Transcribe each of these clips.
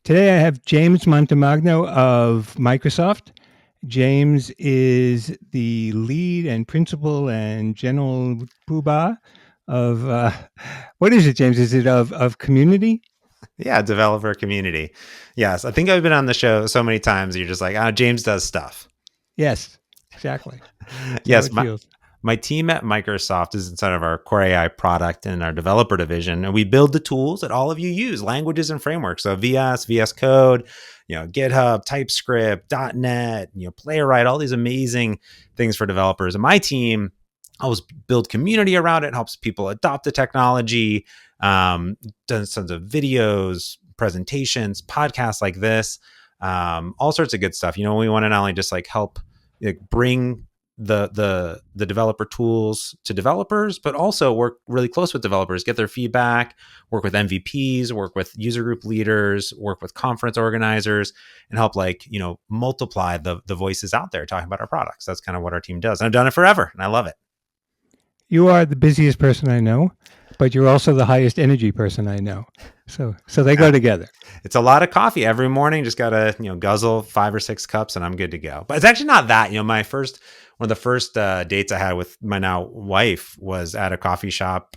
Today I have James Montemagno of Microsoft. James is the lead and principal and general poobah of what is it, James? Is it of community? Yeah, developer community. Yes, I think I've been on the show so many times. You're just like, oh, James does stuff. Yes, exactly. That's how Yes, it feels. my team at Microsoft is inside of our core AI product and our developer division, and we build the tools that all of you use, languages and frameworks. So VS Code, GitHub, TypeScript, .NET, Playwright, all these amazing things for developers. And my team helps build community around it, helps people adopt the technology, does tons of videos, presentations, podcasts like this, all sorts of good stuff. We want to not only just like help bring the developer tools to developers, but also work really close with developers, get their feedback, work with MVPs, work with user group leaders, work with conference organizers, and help multiply the voices out there talking about our products. That's kind of what our team does. And I've done it forever and I love it. You are the busiest person I know, but you're also the highest energy person I know. So they go Yeah. together. It's a lot of coffee every morning. Just gotta guzzle 5 or 6 cups, and I'm good to go. But it's actually not that. One of the first dates I had with my now wife was at a coffee shop,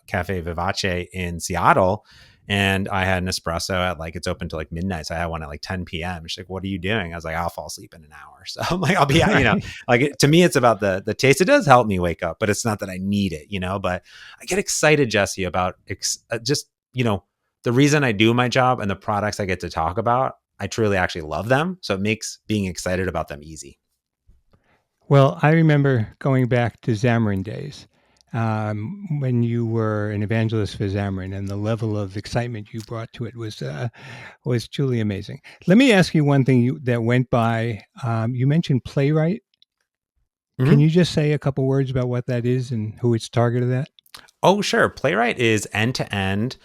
Cafe Vivace in Seattle, and I had an espresso at it's open till midnight. So I had one at 10 p.m. She's like, "What are you doing?" I was like, "I'll fall asleep in an hour." So I'm like, "I'll be," Right. to me, it's about the taste. It does help me wake up, but it's not that I need it. But I get excited, Jesse, about just the reason I do my job and the products I get to talk about, I truly actually love them. So it makes being excited about them easy. Well, I remember going back to Xamarin days when you were an evangelist for Xamarin, and the level of excitement you brought to it was truly amazing. Let me ask you one thing that went by. You mentioned Playwright. Can Mm-hmm. you just say a couple words about what that is and who it's targeted at? Oh, sure. Playwright is end to end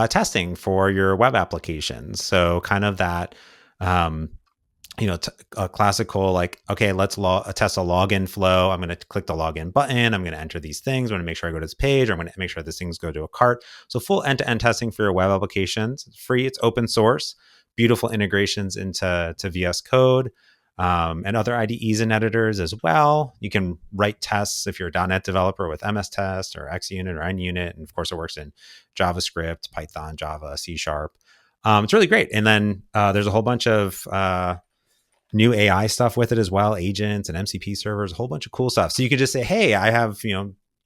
testing for your web applications. So kind of that, um, a classical okay, let's test a login flow. I'm going to click the login button. I'm going to enter these things. I'm going to make sure I go to this page. Or I'm going to make sure these things go to a cart. So full end to end testing for your web applications. It's free. It's open source. Beautiful integrations into VS Code. And other IDEs and editors as well. You can write tests if you're a .NET developer with MS Test or XUnit or NUnit. And of course, it works in JavaScript, Python, Java, C Sharp. It's really great. And then there's a whole bunch of new AI stuff with it as well, agents and MCP servers, a whole bunch of cool stuff. So you could just say, hey, I have,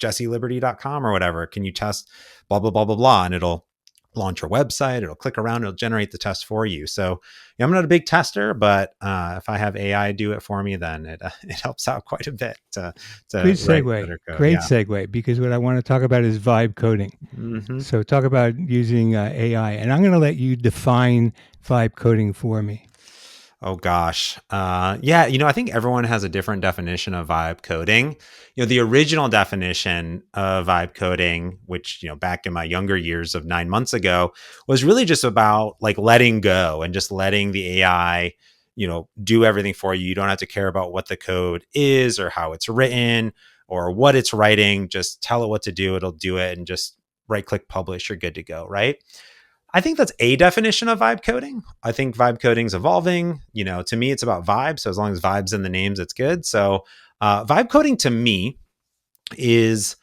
jesseliberty.com or whatever. Can you test blah, blah, blah, blah, blah? And it'll launch your website. It'll click around. It'll generate the test for you. So I'm not a big tester, but if I have AI do it for me, then it helps out quite a bit Good to write segue. better code. Great Yeah. segue, because what I want to talk about is vibe coding. Mm-hmm. So talk about using AI, and I'm going to let you define vibe coding for me. Oh gosh. Yeah, I think everyone has a different definition of vibe coding. The original definition of vibe coding, which, back in my younger years of 9 months ago, was really just about letting go and just letting the AI, do everything for you. You don't have to care about what the code is or how it's written or what it's writing. Just tell it what to do. It'll do it, and just right click publish. You're good to go. Right. I think that's a definition of vibe coding. I think vibe coding is evolving. To me, it's about vibe. So as long as vibe's in the names, it's good. So vibe coding to me is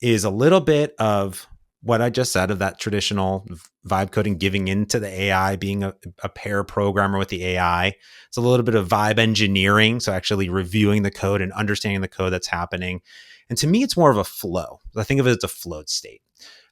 a little bit of what I just said, of that traditional vibe coding, giving into the AI, being a pair programmer with the AI. It's a little bit of vibe engineering. So actually reviewing the code and understanding the code that's happening. And to me, it's more of a flow. I think of it as a float state.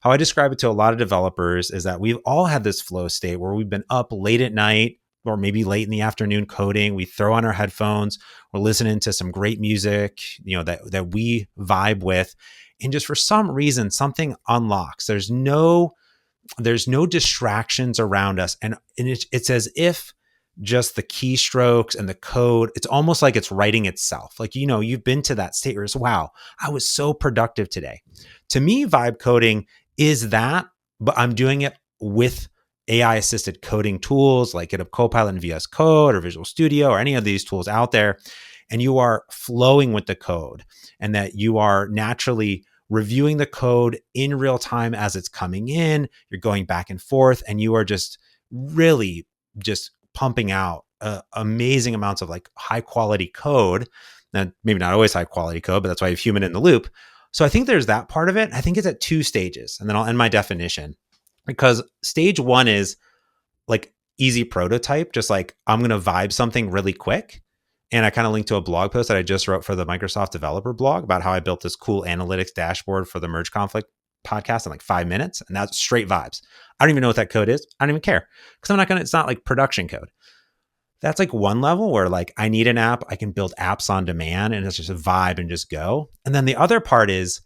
How I describe it to a lot of developers is that we've all had this flow state where we've been up late at night or maybe late in the afternoon coding. We throw on our headphones, we're listening to some great music, that we vibe with. And just for some reason, something unlocks. There's no distractions around us. And it's as if just the keystrokes and the code, it's almost like it's writing itself. You've been to that state where it's, wow, I was so productive today. To me, vibe coding is that, but I'm doing it with AI assisted coding tools like GitHub Copilot and VS Code or Visual Studio or any of these tools out there. And you are flowing with the code, and that you are naturally reviewing the code in real time as it's coming in. You're going back and forth, and you are just really just pumping out amazing amounts of like high quality code. Now, maybe not always high quality code, but that's why you have human in the loop. So I think there's that part of it. I think it's at two stages, and then I'll end my definition, because stage one is like easy prototype, just like I'm going to vibe something really quick. And I kind of linked to a blog post that I just wrote for the Microsoft developer blog about how I built this cool analytics dashboard for the Merge Conflict podcast in like 5 minutes. And that's straight vibes. I don't even know what that code is. I don't even care, because it's not like production code. That's like one level where like I need an app, I can build apps on demand, and it's just a vibe and just go. And then the other part is,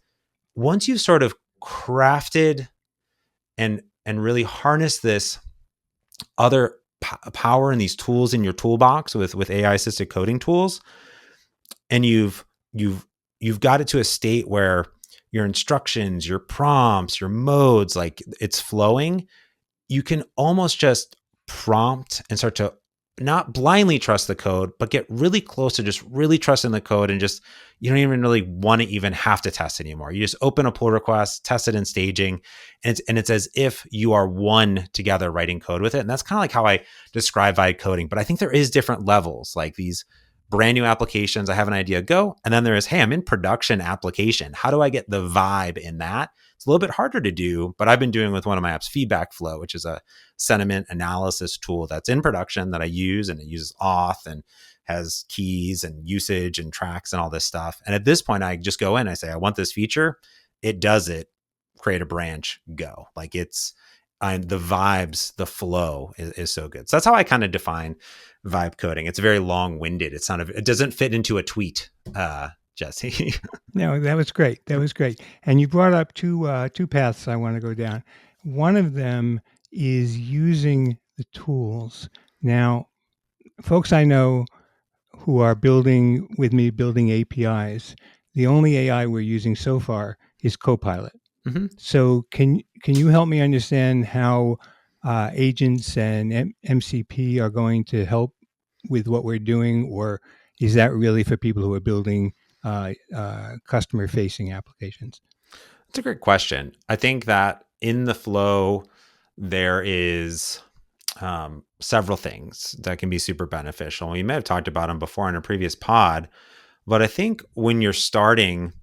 once you've sort of crafted and really harnessed this other power and these tools in your toolbox with AI assisted coding tools, and you've got it to a state where your instructions, your prompts, your modes, like it's flowing, you can almost just prompt and start to not blindly trust the code, but get really close to just really trusting the code, and just you don't even really want to even have to test anymore. You just open a pull request, test it in staging, and it's as if you are one together writing code with it. And that's kind of like how I describe vibe coding. But I think there is different levels, like these brand new applications. I have an idea, go, and then there is, hey, I'm in production application. How do I get the vibe in that? It's a little bit harder to do, but I've been doing with one of my apps, Feedback Flow, which is a sentiment analysis tool that's in production that I use, and it uses auth and has keys and usage and tracks and all this stuff. And at this point, I just go in, I say, I want this feature. It does it, create a branch, go. Like the vibes, the flow is so good. So that's how I kind of define vibe coding. It's very long winded. It doesn't fit into a tweet, Jesse. No, that was great. That was great. And you brought up two paths I want to go down. One of them is using the tools. Now, folks I know who are building with me, building APIs, the only AI we're using so far is Copilot. Mm-hmm. So can you help me understand how agents and MCP are going to help with what we're doing, or is that really for people who are building customer-facing applications? That's a great question. I think that in the flow, there is several things that can be super beneficial. We may have talked about them before in a previous pod, but I think when you're starting,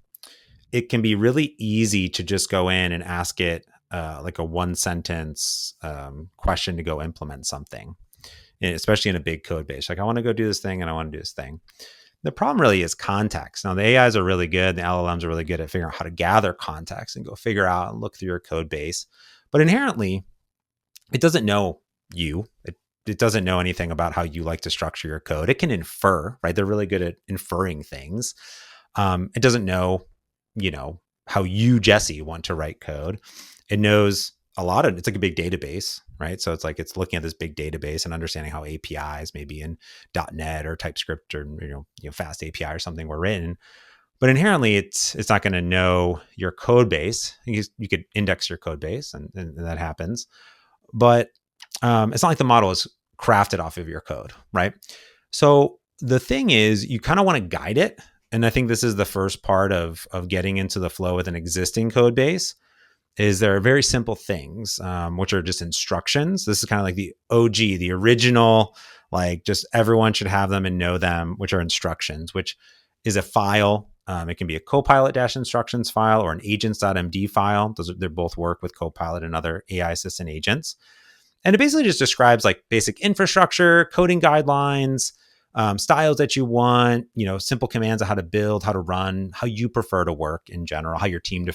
it can be really easy to just go in and ask it like a one sentence question to go implement something, especially in a big code base. Like, I want to go do this thing and I want to do this thing. The problem really is context. Now, the AIs are really good. The LLMs are really good at figuring out how to gather context and go figure out and look through your code base. But inherently, it doesn't know you. It doesn't know anything about how you like to structure your code. It can infer, right? They're really good at inferring things. It doesn't know, how you, Jesse, want to write code. It knows it's like a big database, right? So it's looking at this big database and understanding how APIs, maybe in .NET or TypeScript or Fast API or something, were written. But inherently, it's not going to know your code base. You could index your code base, and that happens. But it's not like the model is crafted off of your code, right? So the thing is, you kind of want to guide it. And I think this is the first part of getting into the flow with an existing code base. Is there are very simple things, which are just instructions. This is kind of like the OG, the original, like just everyone should have them and know them, which are instructions, which is a file. It can be a Copilot-instructions file or an agents.md file. They both work with Copilot and other AI assistant agents. And it basically just describes like basic infrastructure, coding guidelines, styles that you want, simple commands of how to build, how to run, how you prefer to work in general, how your team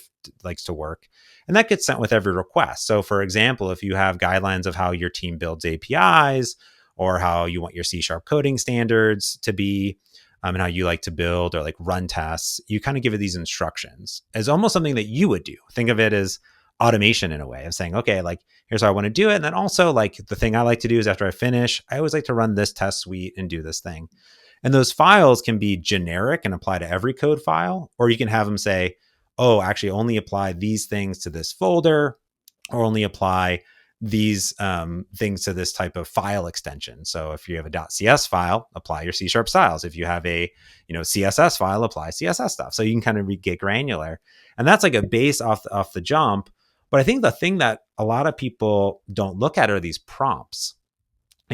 likes to work. And that gets sent with every request. So for example, if you have guidelines of how your team builds APIs or how you want your C# coding standards to be, and how you like to build or like run tests, you kind of give it these instructions as almost something that you would do. Think of it as automation in a way of saying, okay, like here's how I want to do it. And then also like the thing I like to do is after I finish, I always like to run this test suite and do this thing. And those files can be generic and apply to every code file, or you can have them say, oh, actually only apply these things to this folder, or only apply these things to this type of file extension. So if you have a .cs file, apply your C# styles. If you have a CSS file, apply CSS stuff. So you can kind of get granular. And that's like a base off the jump. But I think the thing that a lot of people don't look at are these prompts.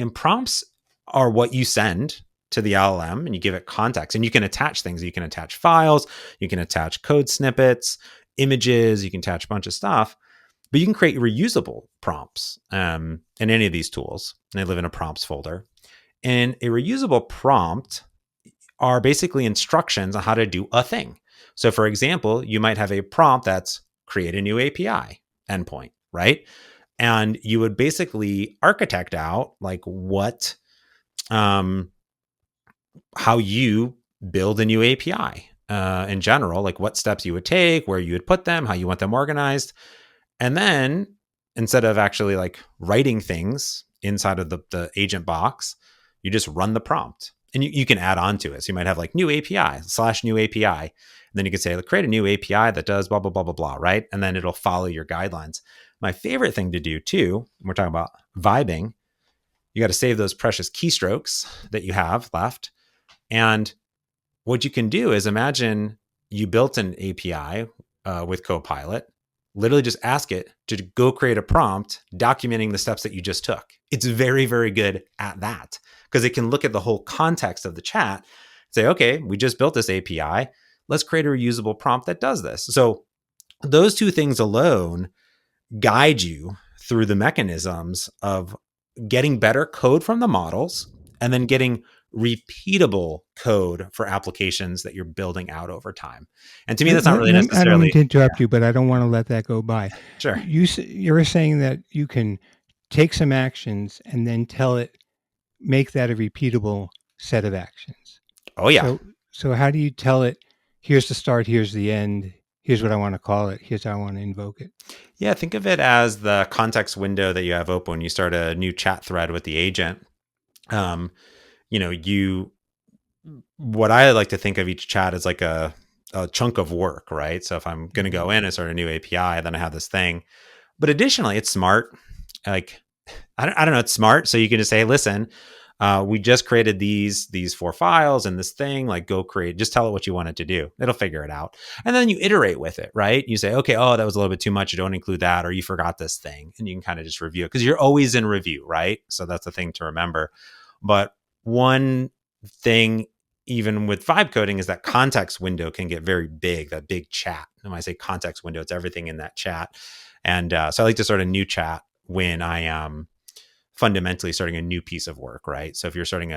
And prompts are what you send to the LLM and you give it context, and you can attach things. You can attach files, you can attach code snippets, images, you can attach a bunch of stuff, but you can create reusable prompts in any of these tools. And they live in a prompts folder. And a reusable prompt are basically instructions on how to do a thing. So, for example, you might have a prompt that's create a new API endpoint, right? And you would basically architect out like um, how you build a new API in general, like what steps you would take, where you would put them, how you want them organized. And then instead of actually like writing things inside of the agent box, you just run the prompt and you can add on to it. So you might have like new API / new API. And then you could say, like, create a new API that does blah, blah, blah, blah, blah, right? And then it'll follow your guidelines. My favorite thing to do too, when we're talking about vibing, you got to save those precious keystrokes that you have left. And what you can do is imagine you built an API with Copilot, literally just ask it to go create a prompt documenting the steps that you just took. It's very, very good at that because it can look at the whole context of the chat, say, okay, we just built this API. Let's create a reusable prompt that does this. So those two things alone guide you through the mechanisms of getting better code from the models and then getting repeatable code for applications that you're building out over time. And to me, that's not really I don't mean necessarily, to interrupt you, but I don't want to let that go by. sure. You're saying that you can take some actions and then tell it, make that a repeatable set of actions. Oh, yeah. So, so how do you tell it, here's the start, here's the end, here's what I want to call it, here's how I want to invoke it? Yeah. Think of it as the context window that you have open when you start a new chat thread with the agent. Um, you know, what I like to think of each chat as like a chunk of work, right? So if I'm going to go in and start a new API, then I have this thing. But additionally, it's smart. Like, I don't know, it's smart. So you can just say, listen, we just created these 4 files and this thing, like go create, just tell it what you want it to do. It'll figure it out. And then you iterate with it, right? You say, okay, oh, that was a little bit too much. You don't include that, or you forgot this thing. And you can kind of just review it because you're always in review, right? So that's the thing to remember. But one thing, even with vibe coding, is that context window can get very big, that big chat. And when I say context window, it's everything in that chat. And so I like to start a new chat when I am fundamentally starting a new piece of work, right? So if you're starting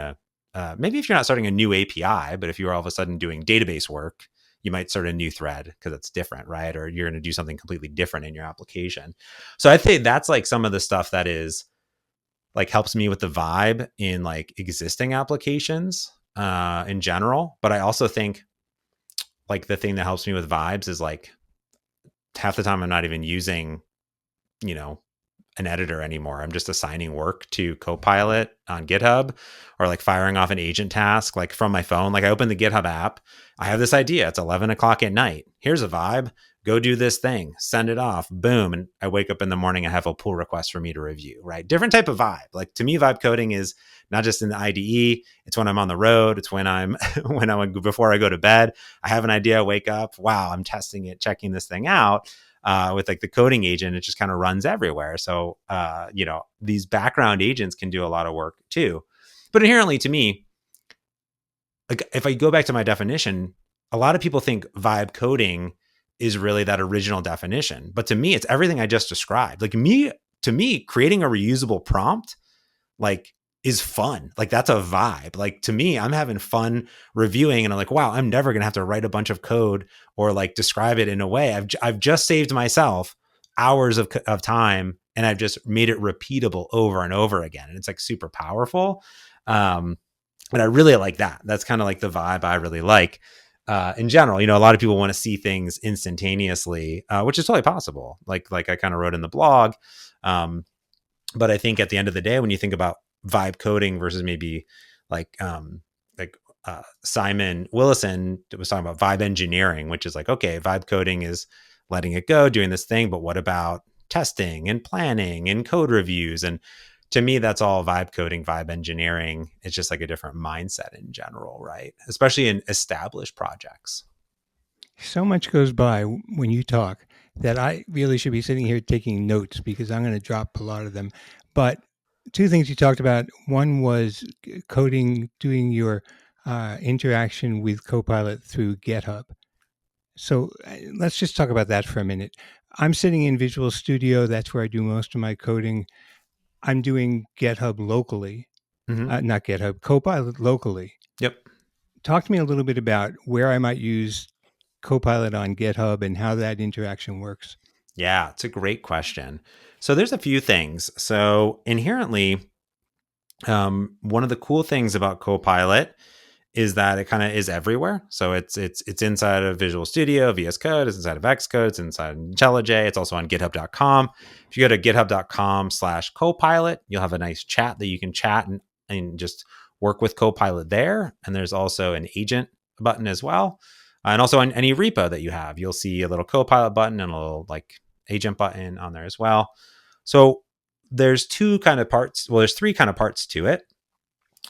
maybe if you're not starting a new API, but if you're all of a sudden doing database work, you might start a new thread because it's different, right? Or you're going to do something completely different in your application. So I think that's like some of the stuff that is like helps me with the vibe in like existing applications in general. But I also think like the thing that helps me with vibes is like half the time I'm not even using, you know, an editor anymore. I'm just assigning work to Copilot on GitHub or like firing off an agent task like from my phone. Like I open the GitHub app. I have this idea. It's 11 o'clock at night. Here's a vibe. Go do this thing. Send it off. Boom. And I wake up in the morning. I have a pull request for me to review, right? Different type of vibe. Like to me, vibe coding is not just in the IDE. It's when I'm on the road. It's when I'm, before I go to bed, I have an idea. I wake up. Wow. I'm testing it, checking this thing out. With like the coding agent, it just kind of runs everywhere. So, these background agents can do a lot of work too. But inherently to me, like if I go back to my definition, a lot of people think vibe coding is really that original definition. But to me, it's everything I just described. To me, creating a reusable prompt, like is fun. Like that's a vibe. Like to me, I'm having fun reviewing and I'm like, wow, I'm never going to have to write a bunch of code or like describe it in a way. I've just saved myself hours of time and I've just made it repeatable over and over again. And it's like super powerful. And I really like that. That's kind of like the vibe I really like. In general, a lot of people want to see things instantaneously, which is totally possible. Like I kind of wrote in the blog. But I think at the end of the day, when you think about vibe coding versus maybe like Simon Willison was talking about vibe engineering, which is like, okay, vibe coding is letting it go, doing this thing, but what about testing and planning and code reviews? And to me, that's all vibe coding, vibe engineering. It's just like a different mindset in general, right? Especially in established projects. So much goes by when you talk that I really should be sitting here taking notes because I'm going to drop a lot of them. But two things you talked about. One was coding, doing your interaction with Copilot through GitHub. So let's just talk about that for a minute. I'm sitting in Visual Studio. That's where I do most of my coding. I'm doing GitHub locally, Hmm. not GitHub, Copilot locally. Yep. Talk to me a little bit about where I might use Copilot on GitHub and how that interaction works. Yeah, it's a great question. So there's a few things. So inherently, one of the cool things about Copilot is that it kind of is everywhere. So it's inside of Visual Studio, VS Code, it's inside of Xcode, it's inside of IntelliJ, it's also on github.com. If you go to github.com/copilot, you'll have a nice chat that you can chat and just work with Copilot there. And there's also an agent button as well. And also on any repo that you have, you'll see a little Copilot button and a little like agent button on there as well. So there's two kind of parts. Well, there's three kind of parts to it.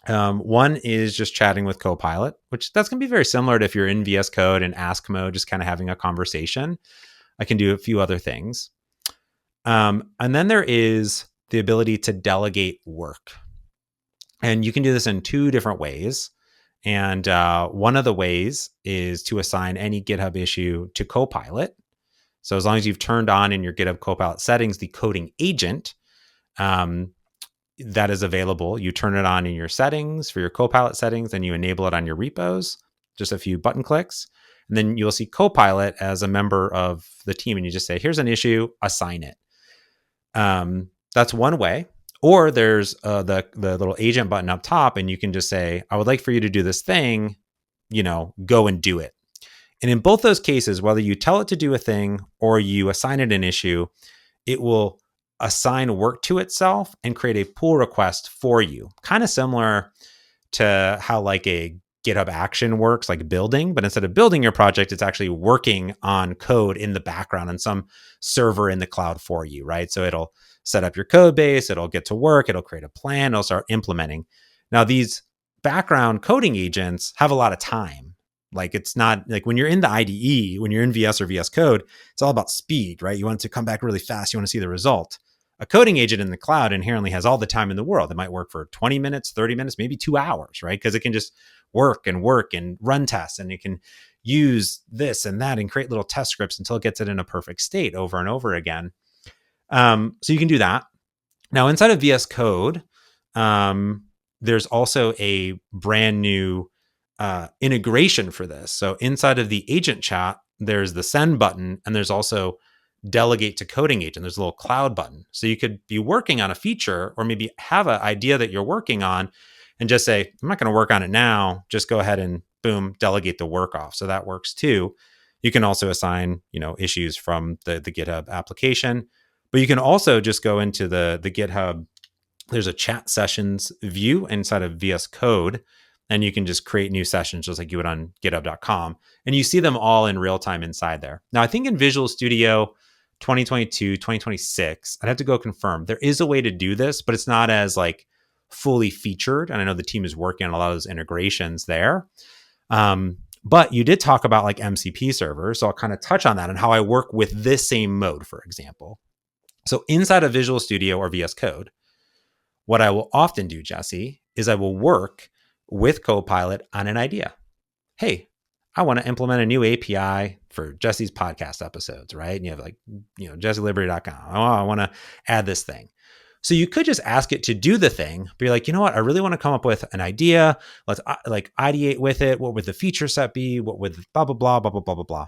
One is just chatting with Copilot, which that's going to be very similar to if you're in VS Code and ask mode, just kind of having a conversation. I can do a few other things. And then there is the ability to delegate work. And you can do this in two different ways. And one of the ways is to assign any GitHub issue to Copilot. So as long as you've turned on in your GitHub Copilot settings the coding agent, um, that is available. You turn it on in your settings for your Copilot settings, and you enable it on your repos, just a few button clicks. And then you'll see Copilot as a member of the team, and you just say, here's an issue, assign it. That's one way. Or there's the little agent button up top, and you can just say, I would like for you to do this thing, go and do it. And in both those cases, whether you tell it to do a thing or you assign it an issue, it will assign work to itself and create a pull request for you. Kind of similar to how like a GitHub action works, like building, but instead of building your project, it's actually working on code in the background on some server in the cloud for you, right? So it'll set up your code base, it'll get to work, it'll create a plan, it'll start implementing. Now, these background coding agents have a lot of time. Like it's not like when you're in the IDE, when you're in VS or VS Code, it's all about speed, right? You want it to come back really fast. You want to see the result. A coding agent in the cloud inherently has all the time in the world. It might work for 20 minutes, 30 minutes, maybe 2 hours, right? Because it can just work and run tests, and it can use this and that and create little test scripts until it gets it in a perfect state over and over again. So you can do that. Now, inside of VS Code, there's also a brand new integration for this. So inside of the agent chat, there's the send button, and there's also delegate to coding agent. There's a little cloud button. So you could be working on a feature or maybe have an idea that you're working on and just say, I'm not going to work on it now. Just go ahead and boom, delegate the work off. So that works too. You can also assign, issues from the GitHub application, but you can also just go into the GitHub. There's a chat sessions view inside of VS Code, and you can just create new sessions just like you would on github.com. And you see them all in real time inside there. Now, I think in Visual Studio 2022, 2026, I'd have to go confirm. There is a way to do this, but it's not as like fully featured. And I know the team is working on a lot of those integrations there. But you did talk about like MCP servers. So I'll kind of touch on that and how I work with this same mode, for example. So inside of Visual Studio or VS Code, what I will often do, Jesse, is I will work with Copilot on an idea. Hey, I want to implement a new API for Jesse's podcast episodes, right? And you have like, jesseliberty.com. I want to add this thing. So you could just ask it to do the thing, but you're like, you know what? I really want to come up with an idea. Let's like ideate with it. What would the feature set be? What would blah, blah, blah, blah, blah, blah, blah, blah.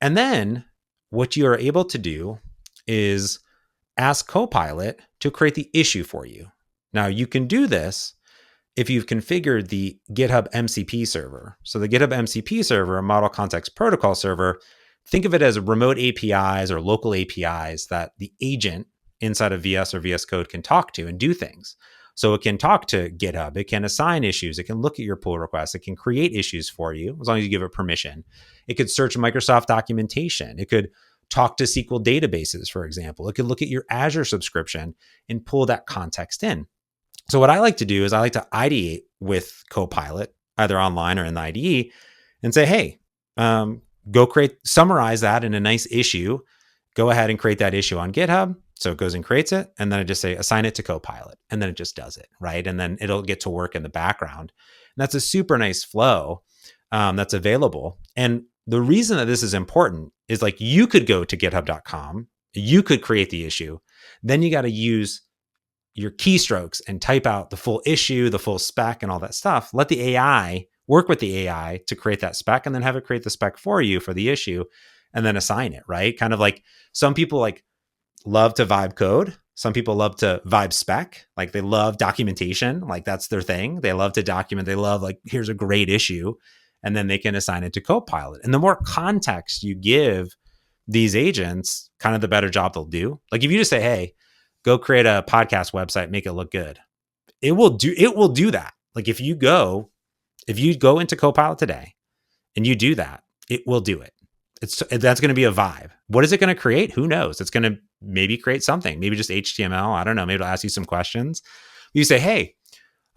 And then what you are able to do is ask Copilot to create the issue for you. Now you can do this if you've configured the GitHub MCP server. So the GitHub MCP server, a Model Context Protocol server, think of it as remote APIs or local APIs that the agent inside of VS or VS Code can talk to and do things. So it can talk to GitHub, it can assign issues, it can look at your pull requests, it can create issues for you as long as you give it permission. It could search Microsoft documentation. It could talk to SQL databases, for example. It could look at your Azure subscription and pull that context in. So what I like to do is I like to ideate with Copilot, either online or in the IDE, and say, hey, go summarize that in a nice issue. Go ahead and create that issue on GitHub. So it goes and creates it, and then I just say assign it to Copilot, and then it just does it, right? And then it'll get to work in the background. And that's a super nice flow that's available. And the reason that this is important is like you could go to github.com, you could create the issue, then you got to use your keystrokes and type out the full issue, the full spec, and all that stuff. Let the AI work with the AI to create that spec, and then have it create the spec for you for the issue, and then assign it, right? Kind of like some people like love to vibe code. Some people love to vibe spec. Like they love documentation. Like that's their thing. They love to document. They love like, here's a great issue. And then they can assign it to Copilot. And the more context you give these agents, kind of the better job they'll do. Like if you just say, hey, go create a podcast website, make it look good. It will do that. Like if you go into Copilot today and you do that, it will do it. That's going to be a vibe. What is it going to create? Who knows? It's going to maybe create something, maybe just HTML. I don't know. Maybe it'll ask you some questions. You say, hey,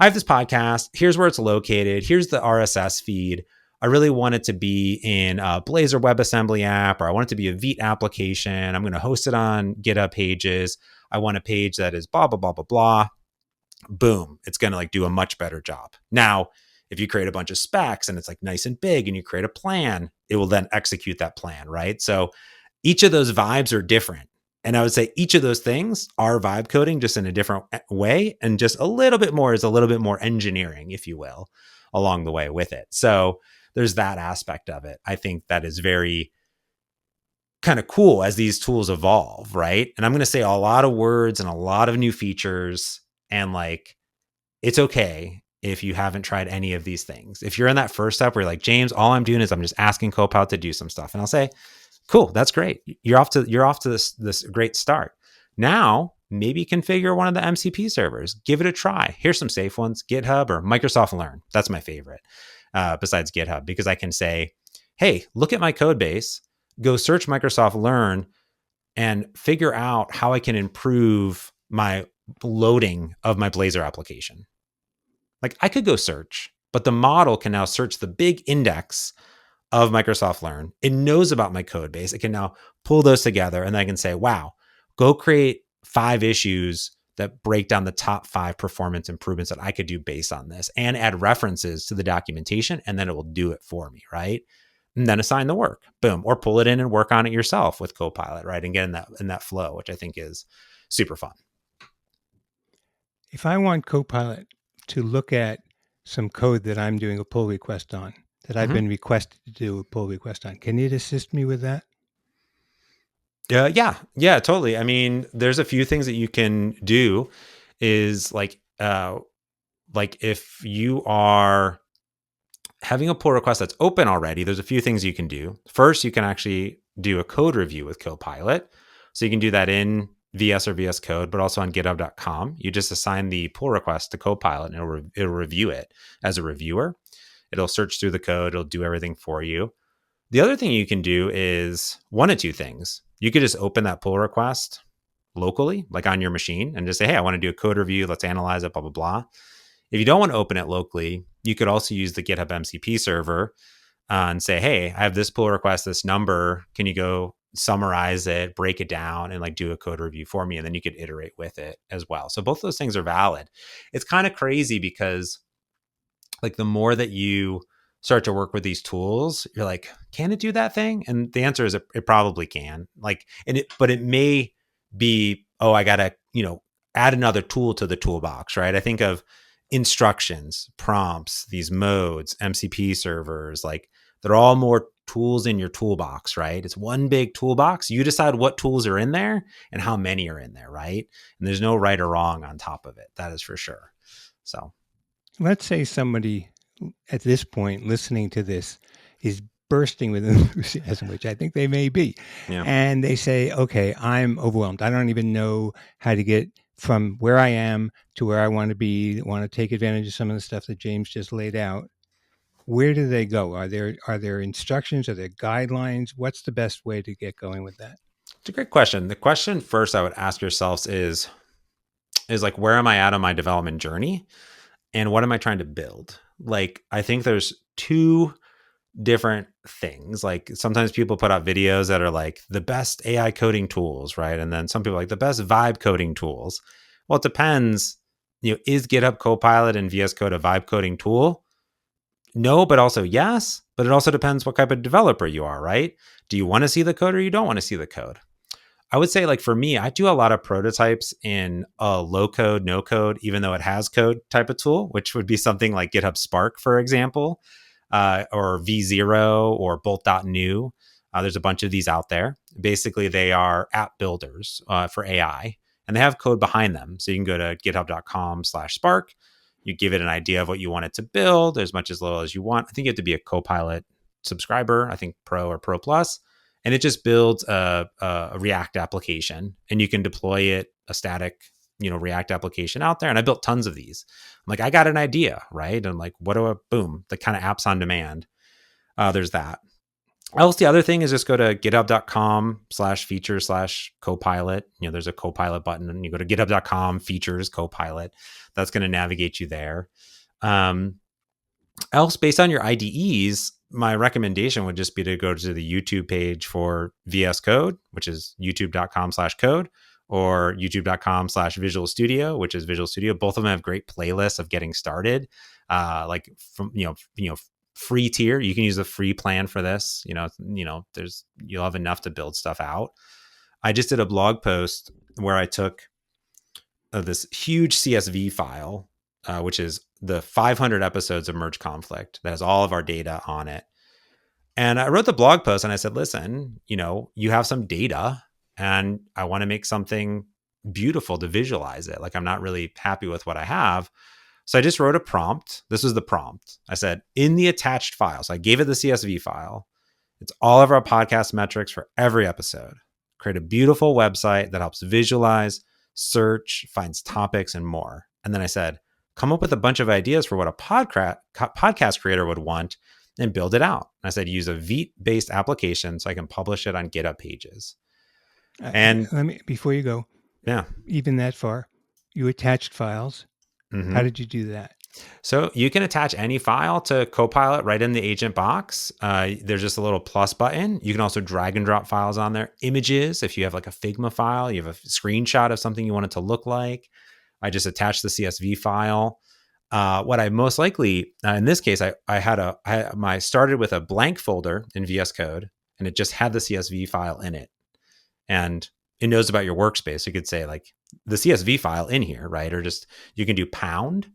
I have this podcast. Here's where it's located. Here's the RSS feed. I really want it to be in a Blazor WebAssembly app, or I want it to be a Vite application. I'm going to host it on GitHub Pages. I want a page that is blah, blah, blah, blah, blah. Boom. It's going to like do a much better job. Now, if you create a bunch of specs and it's like nice and big and you create a plan, it will then execute that plan, right? So each of those vibes are different. And I would say each of those things are vibe coding just in a different way. And just a little bit more is a little bit more engineering, if you will, along the way with it. So there's that aspect of it. I think that is very kind of cool as these tools evolve, right? And I'm going to say a lot of words and a lot of new features. And like, it's okay if you haven't tried any of these things. If you're in that first step where you're like, James, all I'm doing is I'm just asking Copilot to do some stuff. And I'll say, cool, that's great. You're off to this great start. Now, maybe configure one of the MCP servers. Give it a try. Here's some safe ones: GitHub or Microsoft Learn. That's my favorite, besides GitHub, because I can say, hey, look at my code base, go search Microsoft Learn, and figure out how I can improve my loading of my Blazor application. Like I could go search, but the model can now search the big index of Microsoft Learn. It knows about my code base. It can now pull those together, and then I can say, wow, go create 5 issues that break down the top 5 performance improvements that I could do based on this, and add references to the documentation, and then it will do it for me, right? And then assign the work, boom, or pull it in and work on it yourself with Copilot, right? And get in that flow, which I think is super fun. If I want Copilot to look at some code that I'm doing a pull request on, that I've been requested to do a pull request on, can it assist me with that? Yeah, totally. I mean, there's a few things that you can do. Is like if you are having a pull request that's open already, there's a few things you can do. First, you can actually do a code review with Copilot. So you can do that in VS or VS Code, but also on github.com. You just assign the pull request to Copilot, and it'll review it as a reviewer. It'll search through the code. It'll do everything for you. The other thing you can do is one of two things. You could just open that pull request locally, like on your machine, and just say, hey, I want to do a code review. Let's analyze it, blah, blah, blah. If you don't want to open it locally, you could also use the GitHub MCP server and say, hey, I have this pull request, this number. Can you go summarize it, break it down, and like do a code review for me? And then you could iterate with it as well. So both those things are valid. It's kind of crazy because like the more that you start to work with these tools, you're like, can it do that thing? And the answer is it probably can. Like, but it may be, oh, I gotta, add another tool to the toolbox, right? I think of instructions, prompts, these modes, MCP servers, like they're all more tools in your toolbox, right? It's one big toolbox. You decide what tools are in there and how many are in there, right? And there's no right or wrong on top of it. That is for sure. So Let's say somebody at this point listening to this is bursting with enthusiasm, which I think they may be. yeah. And they say, okay, I'm overwhelmed. I don't even know how to get from where I am to where I want to be, want to take advantage of some of the stuff that James just laid out. Where do they go? Are there instructions? Are there guidelines? What's the best way to get going with that? It's a great question. The question first I would ask yourselves is like, where am I at on my development journey? And what am I trying to build? Like, I think there's two different things. Like sometimes people put out videos that are like the best AI coding tools, right? And then some people are like the best vibe coding tools. Well, it depends. Is GitHub Copilot and VS Code a vibe coding tool? No, but also yes. But it also depends what type of developer you are, right? Do you want to see the code or you don't want to see the code? I would say, like, for me, I do a lot of prototypes in a low code, no code, even though it has code type of tool, which would be something like GitHub Spark, for example, or V0 or Bolt.new. There's a bunch of these out there. Basically, they are app builders for AI, and they have code behind them. So you can go to github.com/spark. You give it an idea of what you want it to build, as much as little as you want. I think you have to be a Copilot subscriber, I think Pro or Pro Plus, and it just builds a React application, and you can deploy it, a static React application out there. And I built tons of these. I'm like, I got an idea, right? And I'm like, what do I, boom, the kind of apps on demand. There's that. Else, the other thing is just go to github.com/feature/copilot. There's a copilot button, and you go to github.com features copilot. That's going to navigate you there. Else, based on your IDEs, my recommendation would just be to go to the YouTube page for VS Code, which is youtube.com/code, or youtube.com/Visual Studio, which is Visual Studio. Both of them have great playlists of getting started. Like from free tier, you can use the free plan for this. You'll have enough to build stuff out. I just did a blog post where I took this huge CSV file, which is the 500 episodes of Merge Conflict that has all of our data on it. And I wrote the blog post and I said, listen, you have some data and I want to make something beautiful to visualize it. Like, I'm not really happy with what I have. So I just wrote a prompt. This was the prompt. I said, in the attached file. So I gave it the CSV file. It's all of our podcast metrics for every episode. Create a beautiful website that helps visualize, search, finds topics, and more. And then I said, come up with a bunch of ideas for what a podcast creator would want and build it out. And I said, use a Vite-based application so I can publish it on GitHub Pages. And let me, before you go, yeah, even that far, you attached files. mm-hmm. How did you do that? So you can attach any file to Copilot right in the agent box. There's just a little plus button. You can also drag and drop files on there. Images, if you have like a Figma file, you have a screenshot of something you want it to look like. I just attached the CSV file. What I most likely, in this case, I started with a blank folder in VS Code, and it just had the CSV file in it. And it knows about your workspace. You could say like the CSV file in here, right? Or just, you can do pound.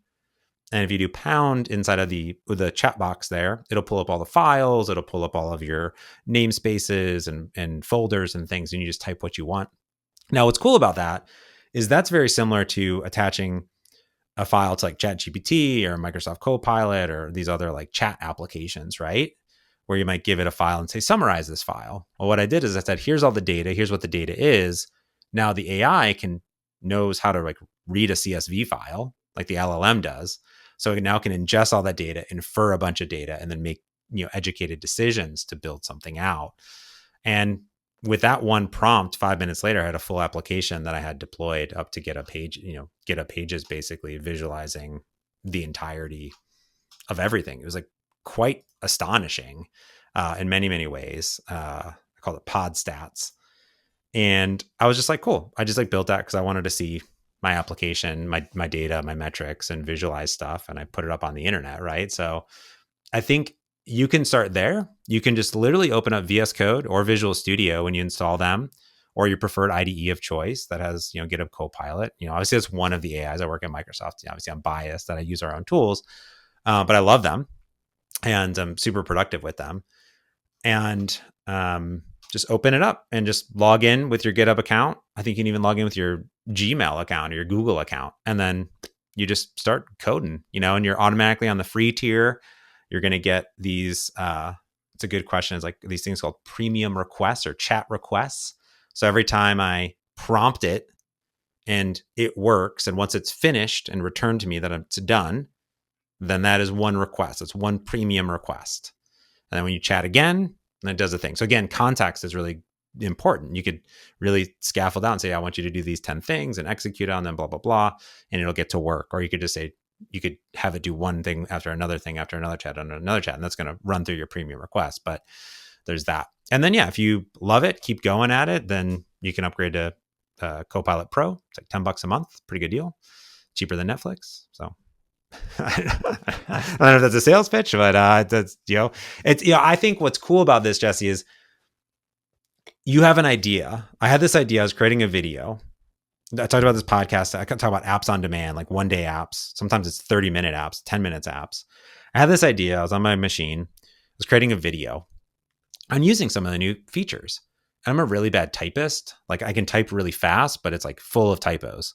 And if you do pound inside of the chat box there, it'll pull up all the files. It'll pull up all of your namespaces and folders and things. And you just type what you want. Now, what's cool about that is that's very similar to attaching a file to like ChatGPT or Microsoft Copilot or these other like chat applications, right? Where you might give it a file and say, summarize this file. Well, what I did is I said, here's all the data. Here's what the data is. Now the AI knows how to like read a CSV file like the LLM does. So it now can ingest all that data, infer a bunch of data, and then make educated decisions to build something out. And with that one prompt, 5 minutes later, I had a full application that I had deployed up to GitHub Pages, basically visualizing the entirety of everything. It was like quite astonishing in many, many ways. I call it pod stats. And I was just like, cool. I just like built that because I wanted to see my application, my data, my metrics, and visualize stuff. And I put it up on the internet, right? So I think you can start there. You can just literally open up VS Code or Visual Studio when you install them, or your preferred IDE of choice that has, GitHub Copilot. Obviously that's one of the AIs. I work at Microsoft. Obviously I'm biased that I use our own tools, but I love them and I'm super productive with them. And just open it up and just log in with your GitHub account. I think you can even log in with your Gmail account or your Google account. And then you just start coding, and you're automatically on the free tier. You're going to get these, it's a good question. It's like these things called premium requests or chat requests. So every time I prompt it and it works, and once it's finished and returned to me that it's done, then that is one request. It's one premium request. And then when you chat again, then it does a thing. So again, context is really important. You could really scaffold out and say, I want you to do these 10 things and execute on them, blah, blah, blah, and it'll get to work. Or you could just say, you could have it do one thing after another thing after another chat, and that's going to run through your premium request. But there's that. And then, yeah, if you love it, keep going at it, then you can upgrade to Copilot Pro. It's like $10 a month. Pretty good deal. Cheaper than Netflix. So I don't know if that's a sales pitch, but that's, it's, I think what's cool about this, Jesse, is you have an idea. I had this idea. I was creating a video. I talked about this podcast. I can talk about apps on demand, like 1-day apps. Sometimes it's 30-minute apps, 10 minutes apps. I had this idea. I was on my machine. I was creating a video on using some of the new features. I'm a really bad typist. Like I can type really fast, but it's like full of typos.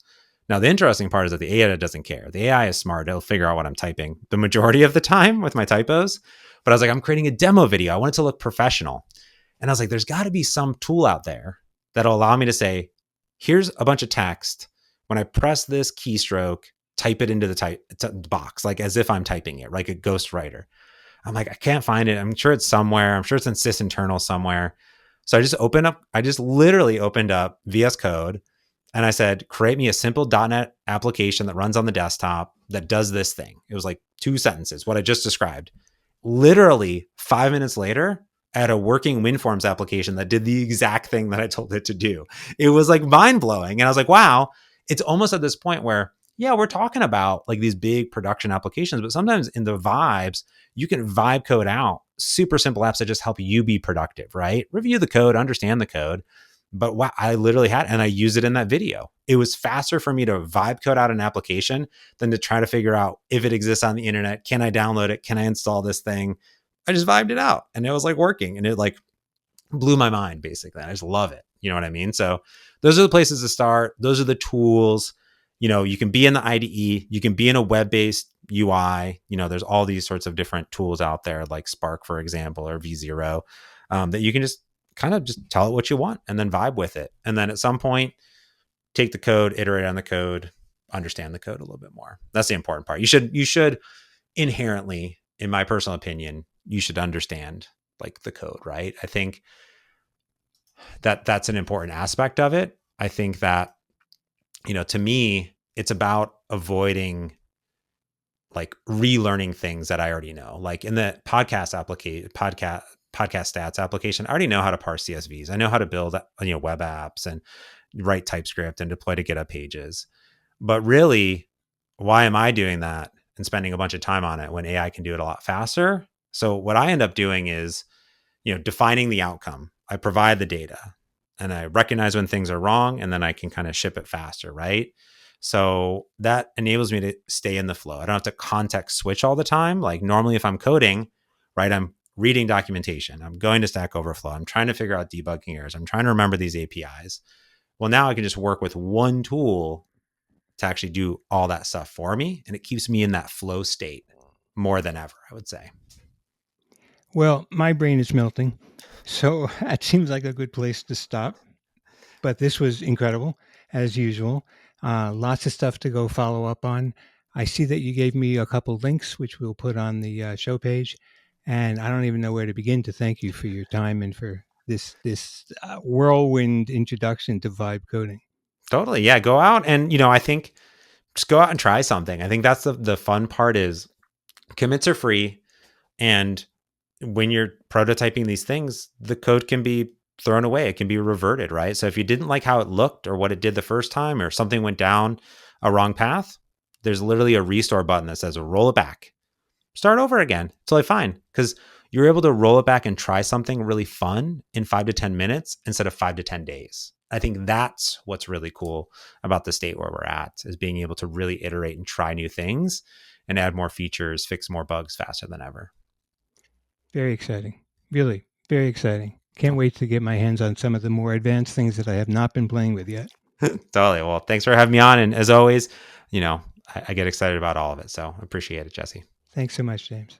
Now, the interesting part is that the AI doesn't care. The AI is smart. It'll figure out what I'm typing the majority of the time with my typos. But I was like, I'm creating a demo video. I want it to look professional. And I was like, there's got to be some tool out there that'll allow me to say, here's a bunch of text. When I press this keystroke, type it into the box, like as if I'm typing it, like a ghostwriter. I'm like, I can't find it. I'm sure it's somewhere. I'm sure it's in sysinternal somewhere. So I just literally opened up VS Code and I said, create me a simple .NET application that runs on the desktop that does this thing. It was like 2 sentences, what I just described. Literally 5 minutes later, I had a working WinForms application that did the exact thing that I told it to do. It was like mind blowing. And I was like, wow, it's almost at this point where, yeah, we're talking about like these big production applications, but sometimes in the vibes, you can vibe code out super simple apps that just help you be productive, right? Review the code, understand the code. But wow, I literally had, and I used it in that video. It was faster for me to vibe code out an application than to try to figure out if it exists on the internet. Can I download it? Can I install this thing? I just vibed it out and it was like working and it like blew my mind basically. I just love it. You know what I mean? So those are the places to start. Those are the tools. You can be in the IDE, you can be in a web-based UI. There's all these sorts of different tools out there like Spark, for example, or V0, that you can just kind of just tell it what you want and then vibe with it. And then at some point, take the code, iterate on the code, understand the code a little bit more. That's the important part. You should inherently, in my personal opinion, you should understand like the code, right? I think that's an important aspect of it. I think that, to me, it's about avoiding like relearning things that I already know. Like in the podcast stats application, I already know how to parse CSVs. I know how to build, web apps and write TypeScript and deploy to GitHub pages. But really, why am I doing that and spending a bunch of time on it when AI can do it a lot faster? So what I end up doing is, defining the outcome. I provide the data and I recognize when things are wrong and then I can kind of ship it faster, right? So that enables me to stay in the flow. I don't have to context switch all the time. Like normally if I'm coding, right, I'm reading documentation. I'm going to Stack Overflow. I'm trying to figure out debugging errors. I'm trying to remember these APIs. Well, now I can just work with one tool to actually do all that stuff for me. And it keeps me in that flow state more than ever, I would say. Well, my brain is melting. So that seems like a good place to stop. But this was incredible, as usual. Lots of stuff to go follow up on. I see that you gave me a couple links, which we'll put on the show page. And I don't even know where to begin to thank you for your time and for this whirlwind introduction to vibe coding. Totally. Yeah. Go out and, I think just go out and try something. I think that's the fun part is commits are free. And when you're prototyping these things, the code can be thrown away. It can be reverted, right? So if you didn't like how it looked or what it did the first time or something went down a wrong path, there's literally a restore button that says roll it back. Start over again. It's totally fine because you're able to roll it back and try something really fun in 5 to 10 minutes instead of 5 to 10 days. I think that's what's really cool about the state where we're at is being able to really iterate and try new things and add more features, fix more bugs faster than ever. Very exciting. Really, very exciting. Can't wait to get my hands on some of the more advanced things that I have not been playing with yet. Totally. Well, thanks for having me on. And as always, I get excited about all of it. So I appreciate it, Jesse. Thanks so much, James.